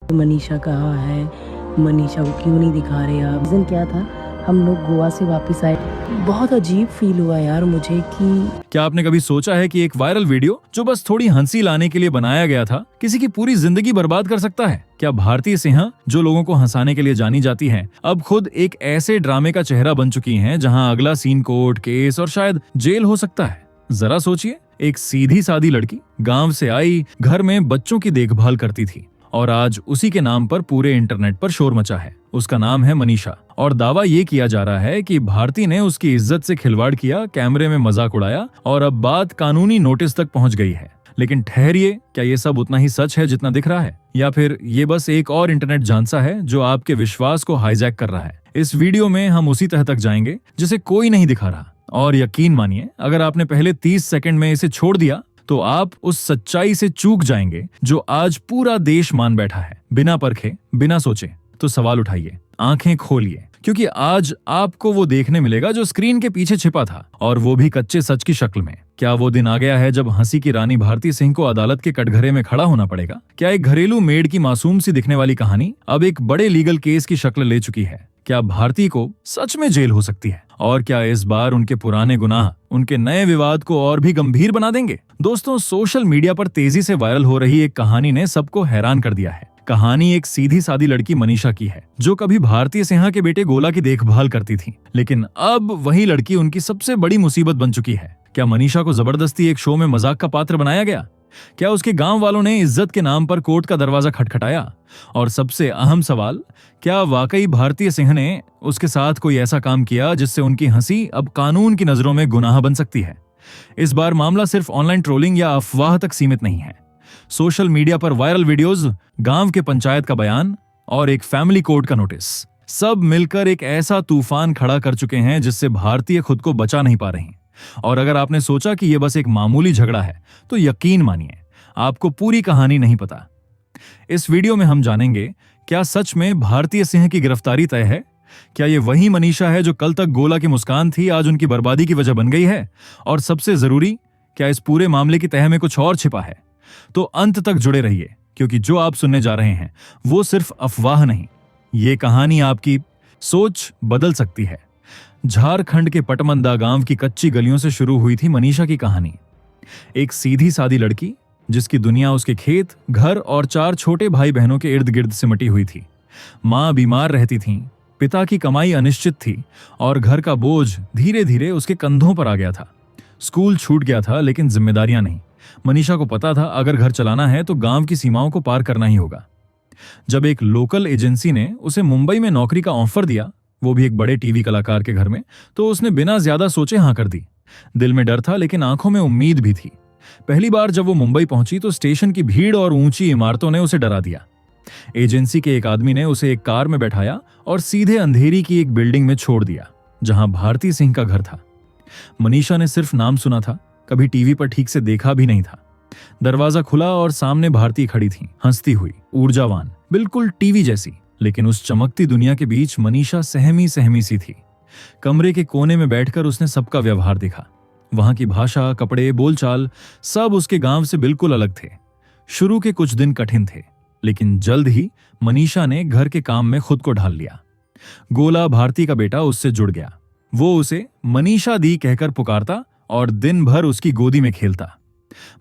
मनीषा कहाँ है, मनीषा को क्यों नहीं दिखा रहे आप। रीज़न क्या था, हम लोग गोवा से वापस आए, बहुत अजीब फील हुआ यार मुझे कि क्या आपने कभी सोचा है कि एक वायरल वीडियो जो बस थोड़ी हंसी लाने के लिए बनाया गया था, किसी की पूरी जिंदगी बर्बाद कर सकता है। क्या भारती सिंह, जो लोगों को हंसाने के लिए जानी जाती हैं, अब खुद एक ऐसे ड्रामे का चेहरा बन चुकी हैं जहां अगला सीन कोर्ट केस और शायद जेल हो सकता है। जरा सोचिए, एक सीधी सादी लड़की गांव से आई, घर में बच्चों की देखभाल करती थी और आज उसी के नाम पर पूरे इंटरनेट पर शोर मचा है। उसका नाम है मनीषा और दावा ये किया जा रहा है कि भारती ने उसकी इज्जत से खिलवाड़ किया, कैमरे में मजाक उड़ाया और अब बात कानूनी नोटिस तक पहुंच गई है। लेकिन ठहरिए, क्या ये सब उतना ही सच है जितना दिख रहा है, या फिर ये बस एक और इंटरनेट झांसा है जो आपके विश्वास को हाईजैक कर रहा है? इस वीडियो में हम उसी तह तक जाएंगे जिसे कोई नहीं दिखा रहा। और यकीन मानिए, अगर आपने पहले 30 सेकंड में इसे छोड़ दिया तो आप उस सच्चाई से चूक जाएंगे जो आज पूरा देश मान बैठा है। बिना परखे, बिना सोचे तो सवाल उठाइए, आंखें खोलिए, क्योंकि आज आपको वो देखने मिलेगा जो स्क्रीन के पीछे छिपा था, और वो भी कच्चे सच की शक्ल में। क्या वो दिन आ गया है जब हंसी की रानी भारती सिंह को अदालत के कटघरे में खड़ा होना पड़ेगा? क्या एक घरेलू मेड की मासूम सी दिखने वाली कहानी अब एक बड़े लीगल केस की शक्ल ले चुकी है? क्या भारती को सच में जेल हो सकती है? और क्या इस बार उनके पुराने गुनाह उनके नए विवाद को और भी गंभीर बना देंगे? दोस्तों, सोशल मीडिया पर तेजी से वायरल हो रही एक कहानी ने सबको हैरान कर दिया है। कहानी एक सीधी सादी लड़की मनीषा की है, जो कभी भारती सिंह के बेटे गोला की देखभाल करती थी, लेकिन अब वही लड़की उनकी सबसे बड़ी मुसीबत बन चुकी है। क्या मनीषा को जबरदस्ती एक शो में मजाक का पात्र बनाया गया? क्या उसके गांव वालों ने इज्जत के नाम पर कोर्ट का दरवाजा खटखटाया? और सबसे अहम सवाल, क्या वाकई भारती सिंह ने उसके साथ कोई ऐसा काम किया जिससे उनकी हंसी अब कानून की नजरों में गुनाह बन सकती है? इस बार मामला सिर्फ ऑनलाइन ट्रोलिंग या अफवाह तक सीमित नहीं है। सोशल मीडिया पर वायरल वीडियोस, गांव के पंचायत का बयान और एक फैमिली कोर्ट का नोटिस, सब मिलकर एक ऐसा तूफान खड़ा कर चुके हैं जिससे भारतीय खुद को बचा नहीं पा रही। और अगर आपने सोचा कि यह बस एक मामूली झगड़ा है, तो यकीन मानिए, आपको पूरी कहानी नहीं पता। इस वीडियो में हम जानेंगे, क्या सच में भारती सिंह की गिरफ्तारी तय है? क्या ये वही मनीषा है जो कल तक गोला की मुस्कान थी, आज उनकी बर्बादी की वजह बन गई है? और सबसे जरूरी, क्या इस पूरे मामले की तह में कुछ और छिपा है? तो अंत तक जुड़े रहिए, क्योंकि जो आप सुनने जा रहे हैं वो सिर्फ अफवाह नहीं, ये कहानी आपकी सोच बदल सकती है। झारखंड के पटमंदा गांव की कच्ची गलियों से शुरू हुई थी मनीषा की कहानी। एक सीधी सादी लड़की जिसकी दुनिया उसके खेत, घर और 4 छोटे भाई बहनों के इर्द गिर्द सिमटी हुई थी। मां बीमार रहती थी, पिता की कमाई अनिश्चित थी और घर का बोझ धीरे धीरे उसके कंधों पर आ गया था। स्कूल छूट गया था, लेकिन जिम्मेदारियां नहीं। मनीषा को पता था, अगर घर चलाना है तो गांव की सीमाओं को पार करना ही होगा। जब एक लोकल एजेंसी ने उसे मुंबई में नौकरी का ऑफर दिया, वो भी एक बड़े टीवी कलाकार के घर में, तो उसने बिना ज्यादा सोचे हाँ कर दी। दिल में डर था, लेकिन आंखों में उम्मीद भी थी। पहली बार जब वो मुंबई पहुंची तो स्टेशन की भीड़ और ऊंची इमारतों ने उसे डरा दिया। एजेंसी के एक आदमी ने उसे एक कार में बैठाया और सीधे अंधेरी की एक बिल्डिंग में छोड़ दिया, जहां भारती सिंह का घर था। मनीषा ने सिर्फ नाम सुना था, कभी टीवी पर ठीक से देखा भी नहीं था। दरवाजा खुला और सामने भारती खड़ी थी, हंसती हुई, ऊर्जावान, बिल्कुल टीवी जैसी। लेकिन उस चमकती दुनिया के बीच मनीषा सहमी सहमी सी थी। कमरे के कोने में बैठकर उसने सबका व्यवहार देखा। वहां की भाषा, कपड़े, बोलचाल, सब उसके गांव से बिल्कुल अलग थे। शुरू के कुछ दिन कठिन थे, लेकिन जल्द ही मनीषा ने घर के काम में खुद को ढाल लिया। गोला, भारती का बेटा, उससे जुड़ गया। वो उसे मनीषा दी कहकर पुकारता और दिन भर उसकी गोदी में खेलता।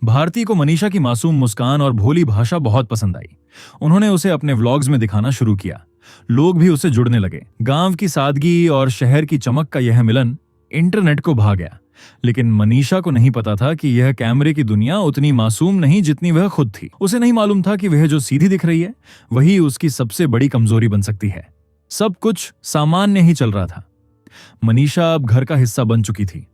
भारती को मनीषा की मासूम मुस्कान और भोली भाषा बहुत पसंद आई। उन्होंने उसे अपने व्लॉग्स में दिखाना शुरू किया। लोग भी उससे जुड़ने लगे। गांव की सादगी और शहर की चमक का यह मिलन इंटरनेट को भा गया। लेकिन मनीषा को नहीं पता था कि यह कैमरे की दुनिया उतनी मासूम नहीं जितनी वह खुद थी। उसे नहीं मालूम था कि वह जो सीधी दिख रही है, वही उसकी सबसे बड़ी कमजोरी बन सकती है। सब कुछ सामान्य ही चल रहा था। मनीषा अब घर का हिस्सा बन चुकी थी।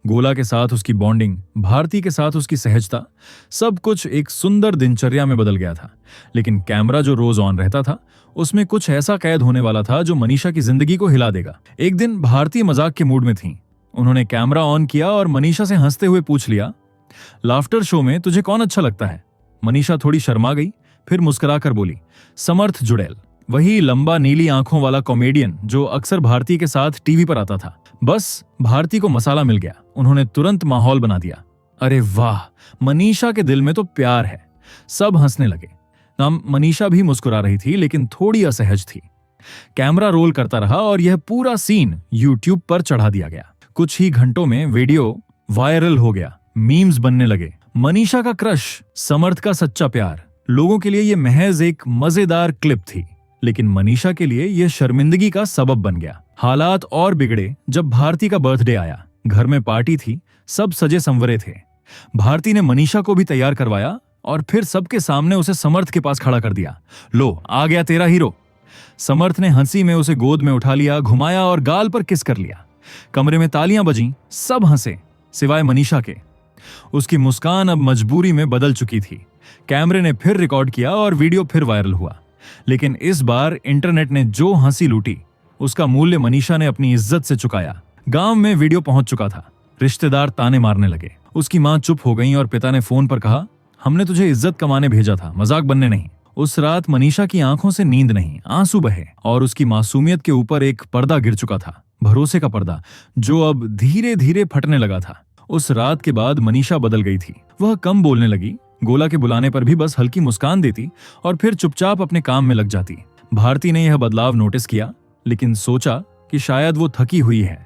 गोला के साथ उसकी बॉन्डिंग, भारती के साथ उसकी सहजता, सब कुछ एक सुंदर दिनचर्या में बदल गया था। लेकिन कैमरा जो रोज ऑन रहता था, उसमें कुछ ऐसा कैद होने वाला था जो मनीषा की जिंदगी को हिला देगा। एक दिन भारती मजाक के मूड में थी। उन्होंने कैमरा ऑन किया और मनीषा से हंसते हुए पूछ लिया, लाफ्टर शो में तुझे कौन अच्छा लगता है? मनीषा थोड़ी शर्मा गई, फिर मुस्कुराकर बोली, समर्थ जुड़ैल, वही लंबा नीली आंखों वाला कॉमेडियन जो अक्सर भारती के साथ टीवी पर आता था। बस भारती को मसाला मिल गया। उन्होंने तुरंत माहौल बना दिया। अरे वाह, मनीषा के दिल में तो प्यार है। सब हंसने लगे। नाम मनीषा भी मुस्कुरा रही थी, लेकिन थोड़ी असहज थी। कैमरा रोल करता रहा और यह पूरा सीन यूट्यूब पर चढ़ा दिया गया। कुछ ही घंटों में वीडियो वायरल हो गया, मीम्स बनने लगे। मनीषा का क्रश, समर्थ का सच्चा प्यार। लोगों के लिए यह महज एक मजेदार क्लिप थी, लेकिन मनीषा के लिए यह शर्मिंदगी का सबब बन गया। हालात और बिगड़े जब भारती का बर्थडे आया। घर में पार्टी थी, सब सजे संवरे थे। भारती ने मनीषा को भी तैयार करवाया और फिर सबके सामने उसे समर्थ के पास खड़ा कर दिया। लो, आ गया तेरा हीरो। समर्थ ने हंसी में उसे गोद में उठा लिया, घुमाया और गाल पर किस कर लिया। कमरे में तालियां बजीं, सब हंसे सिवाय मनीषा के। उसकी मुस्कान अब मजबूरी में बदल चुकी थी। कैमरे ने फिर रिकॉर्ड किया और वीडियो फिर वायरल हुआ, लेकिन इस बार इंटरनेट ने जो हंसी लूटी, उसका मूल्य मनीषा ने अपनी इज्जत से चुकाया। गांव में वीडियो पहुंच चुका था, रिश्तेदार ताने मारने लगे। उसकी मां चुप हो गई और पिता ने फोन पर कहा, हमने तुझे इज्जत कमाने भेजा था, मजाक बनने नहीं। उस रात मनीषा की आंखों से नींद नहीं, आंसू बहे और उसकी मासूमियत के ऊपर एक पर्दा गिर चुका था, भरोसे का पर्दा, जो अब धीरे धीरे फटने लगा था। उस रात के बाद मनीषा बदल गई थी। वह कम बोलने लगी, गोला के बुलाने पर भी बस हल्की मुस्कान देती और फिर चुपचाप अपने काम में लग जाती। भारती ने यह बदलाव नोटिस किया, लेकिन सोचा कि शायद वो थकी हुई है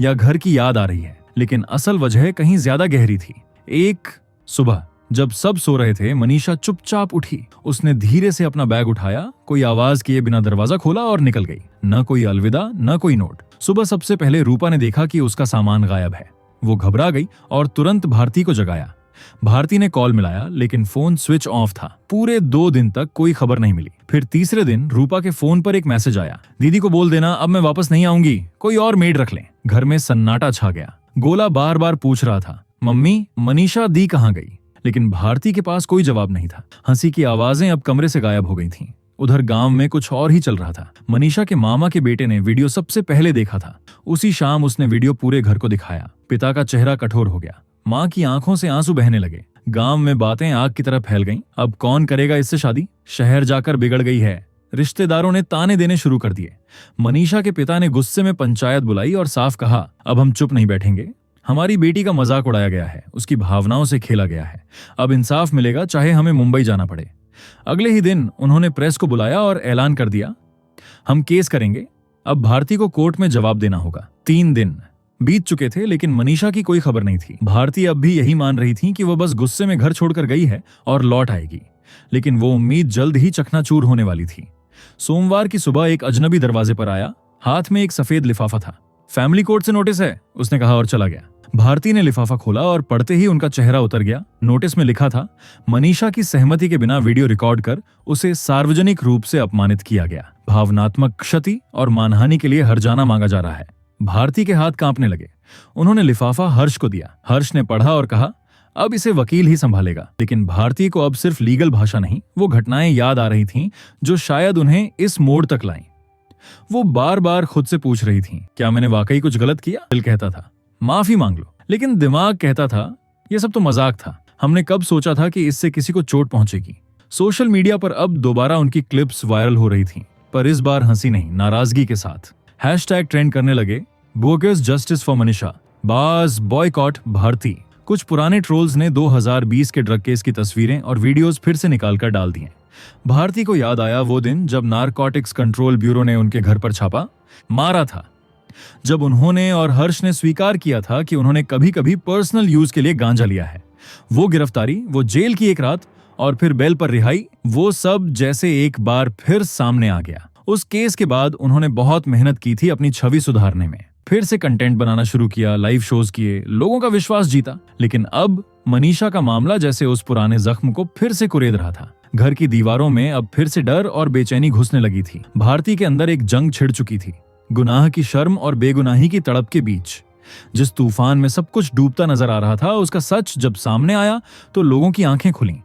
या घर की याद आ रही है, लेकिन असल वजह कहीं ज्यादा गहरी थी। एक सुबह जब सब सो रहे थे, मनीषा चुपचाप उठी। उसने धीरे से अपना बैग उठाया, कोई आवाज किए बिना दरवाजा खोला और निकल गई। न कोई अलविदा, न कोई नोट। सुबह सबसे पहले रूपा ने देखा कि उसका सामान गायब है। वो घबरा गई और तुरंत भारती को जगाया। भारती ने कॉल मिलाया, लेकिन फोन स्विच ऑफ था। पूरे 2 दिन तक कोई खबर नहीं मिली। फिर तीसरे दिन रूपा के फोन पर एक मैसेज आया, दीदी को बोल देना अब मैं वापस नहीं आऊंगी, कोई और मेड रख लें। घर में सन्नाटा छा गया। गोला बार बार पूछ रहा था, मम्मी मनीषा दी कहाँ गई? लेकिन भारती के पास कोई जवाब नहीं था। हंसी की आवाजें अब कमरे से गायब हो गई थीं। उधर गांव में कुछ और ही चल रहा था। मनीषा के मामा के बेटे ने वीडियो सबसे पहले देखा था। उसी शाम उसने वीडियो पूरे घर को दिखाया। पिता का चेहरा कठोर हो गया, माँ की आंखों से आंसू बहने लगे। गांव में बातें आग की तरह फैल गईं। अब कौन करेगा इससे शादी? शहर जाकर बिगड़ गई है। रिश्तेदारों ने ताने देने शुरू कर दिए। मनीषा के पिता ने गुस्से में पंचायत बुलाई और साफ कहा, अब हम चुप नहीं बैठेंगे। हमारी बेटी का मजाक उड़ाया गया है, उसकी भावनाओं से खेला गया है। अब इंसाफ मिलेगा, चाहे हमें मुंबई जाना पड़े। अगले ही दिन उन्होंने प्रेस को बुलाया और ऐलान कर दिया, हम केस करेंगे। अब भारती को कोर्ट में जवाब देना होगा। 3 दिन बीत चुके थे, लेकिन मनीषा की कोई खबर नहीं थी। भारती अब भी यही मान रही थी कि वो बस गुस्से में घर छोड़कर गई है और लौट आएगी, लेकिन वो उम्मीद जल्द ही चकनाचूर होने वाली थी। सोमवार की सुबह एक अजनबी दरवाजे पर आया। हाथ में एक सफेद लिफाफा था। फैमिली कोर्ट से नोटिस है, उसने कहा और चला गया। भारती ने लिफाफा खोला और पढ़ते ही उनका चेहरा उतर गया। नोटिस में लिखा था, मनीषा की सहमति के बिना वीडियो रिकॉर्ड कर उसे सार्वजनिक रूप से अपमानित किया गया। भावनात्मक क्षति और मानहानि के लिए हर्जाना मांगा जा रहा है। भारती के हाथ कांपने लगे। उन्होंने लिफाफा हर्ष को दिया। हर्ष ने पढ़ा और कहा, अब इसे वकील ही संभालेगा। लेकिन भारती को अब सिर्फ लीगल भाषा नहीं, वो घटनाएं याद आ रही थीं जो शायद उन्हें इस मोड़ तक लाईं। वो बार बार खुद से पूछ रही थीं, क्या मैंने वाकई कुछ गलत किया? दिल कहता था, माफी मांग लो, लेकिन दिमाग कहता था, यह सब तो मजाक था। हमने कब सोचा था कि इससे किसी को चोट पहुंचेगी। सोशल मीडिया पर अब दोबारा उनकी क्लिप्स वायरल हो रही थीं, पर इस बार हंसी नहीं, नाराजगी के साथ। हैशटैग ट्रेंड करने लगे, बोगस जस्टिस फॉर मनीषा, बाज बॉयकॉट भारती। कुछ पुराने ट्रोल्स ने 2020 के ड्रग केस की तस्वीरें और वीडियोस फिर से निकालकर डाल दिए। भारती को याद आया वो दिन जब नारकोटिक्स कंट्रोल ब्यूरो ने उनके घर पर छापा मारा था, जब उन्होंने और हर्ष ने स्वीकार किया था कि उन्होंने कभी कभी पर्सनल यूज के लिए गांजा लिया है। वो गिरफ्तारी, वो जेल की एक रात और फिर बेल पर रिहाई, वो सब जैसे एक बार फिर सामने आ गया। उस केस के बाद उन्होंने बहुत मेहनत की थी अपनी छवि सुधारने में। फिर से कंटेंट बनाना शुरू किया, लाइव शोज किए, लोगों का विश्वास जीता। लेकिन अब मनीषा का मामला जैसे उस पुराने जख्म को फिर से कुरेद रहा था। घर की दीवारों में अब फिर से डर और बेचैनी घुसने लगी थी। भारती के अंदर एक जंग छिड़ चुकी थी, गुनाह की शर्म और बेगुनाही की तड़प के बीच। जिस तूफान में सब कुछ डूबता नजर आ रहा था, उसका सच जब सामने आया तो लोगों की आंखें खुलीं।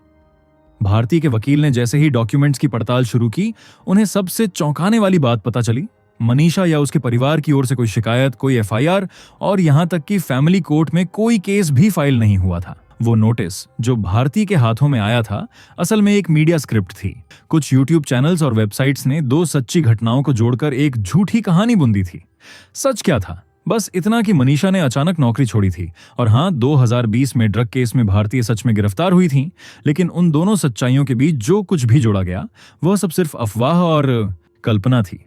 भारती के वकील ने जैसे ही डॉक्यूमेंट्स की पड़ताल शुरू की, उन्हें सबसे चौंकाने वाली बात पता चली। मनीषा या उसके परिवार की ओर से कोई शिकायत, कोई एफआईआर और यहां तक कि फैमिली कोर्ट में कोई केस भी फाइल नहीं हुआ था। वो नोटिस जो भारती के हाथों में आया था, असल में एक मीडिया स्क्रिप्ट थी। कुछ यूट्यूब चैनल्स और वेबसाइट्स ने 2 सच्ची घटनाओं को जोड़कर एक झूठी कहानी बुन दी थी। सच क्या था? बस इतना कि मनीषा ने अचानक नौकरी छोड़ी थी और हाँ, 2020 में ड्रग केस में भारती सच में गिरफ्तार हुई थी। लेकिन उन दोनों सच्चाइयों के बीच जो कुछ भी जोड़ा गया वह सब सिर्फ अफवाह और कल्पना थी।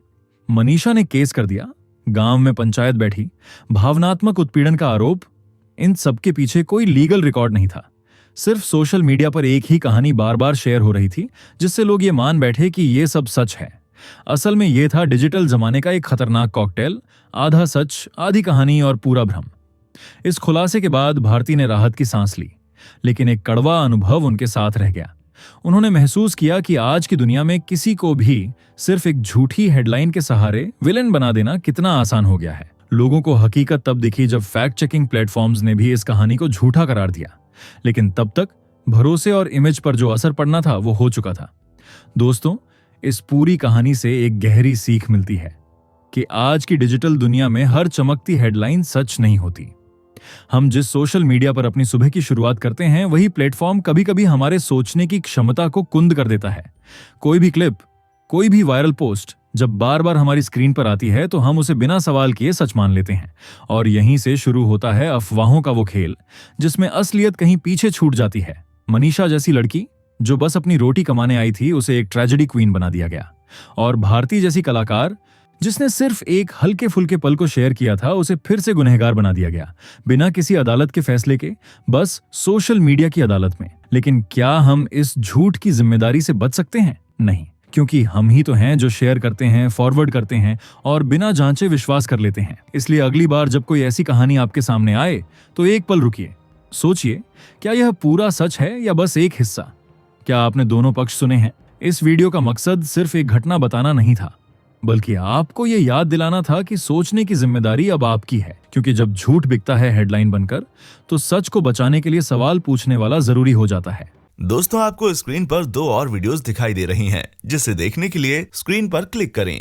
मनीषा ने केस कर दिया, गांव में पंचायत बैठी, भावनात्मक उत्पीड़न का आरोप, इन सब के पीछे कोई लीगल रिकॉर्ड नहीं था। सिर्फ सोशल मीडिया पर एक ही कहानी बार बार शेयर हो रही थी जिससे लोग ये मान बैठे कि ये सब सच है। असल में ये था डिजिटल जमाने का एक खतरनाक कॉकटेल, आधा सच, आधी कहानी और पूरा भ्रम। इस खुलासे के बाद भारती ने राहत की सांस ली, लेकिन एक कड़वा अनुभव उनके साथ रह गया। उन्होंने महसूस किया कि आज की दुनिया में किसी को भी सिर्फ एक झूठी हेडलाइन के सहारे विलेन बना देना कितना आसान हो गया है। लोगों को हकीकत तब दिखी जब फैक्ट चेकिंग प्लेटफॉर्म्स ने भी इस कहानी को झूठा करार दिया, लेकिन तब तक भरोसे और इमेज पर जो असर पड़ना था वो हो चुका था। दोस्तों, इस पूरी कहानी से एक गहरी सीख मिलती है कि आज की डिजिटल दुनिया में हर चमकती हेडलाइन सच नहीं होती। हम जिस सोशल मीडिया पर अपनी सुबह की शुरुआत करते हैं वही प्लेटफॉर्म कभी कभी हमारे सोचने की क्षमता को कुंद कर देता है। कोई भी क्लिप, कोई भी वायरल पोस्ट जब बार बार हमारी स्क्रीन पर आती है तो हम उसे बिना सवाल किए सच मान लेते हैं, और यहीं से शुरू होता है अफवाहों का वो खेल जिसमें असलियत कहीं पीछे छूट जाती है। मनीषा जैसी लड़की जो बस अपनी रोटी कमाने आई थी, उसे एक ट्रेजेडी क्वीन बना दिया गया, और भारती जैसी कलाकार जिसने सिर्फ एक हल्के फुल्के पल को शेयर किया था, उसे फिर से गुनहगार बना दिया गया, बिना किसी अदालत के फैसले के, बस सोशल मीडिया की अदालत में। लेकिन क्या हम इस झूठ की जिम्मेदारी से बच सकते हैं? नहीं, क्योंकि हम ही तो हैं जो शेयर करते हैं, फॉरवर्ड करते हैं और बिना जांचे विश्वास कर लेते हैं। इसलिए अगली बार जब कोई ऐसी कहानी आपके सामने आए तो एक पल रुकिए, सोचिए, क्या यह पूरा सच है या बस एक हिस्सा? क्या आपने दोनों पक्ष सुने हैं? इस वीडियो का मकसद सिर्फ एक घटना बताना नहीं था, बल्कि आपको यह याद दिलाना था कि सोचने की जिम्मेदारी अब आपकी है। क्योंकि जब झूठ बिकता है हेडलाइन बनकर, तो सच को बचाने के लिए सवाल पूछने वाला जरूरी हो जाता है। दोस्तों, आपको स्क्रीन पर 2 और वीडियोस दिखाई दे रही हैं, जिसे देखने के लिए स्क्रीन पर क्लिक करें।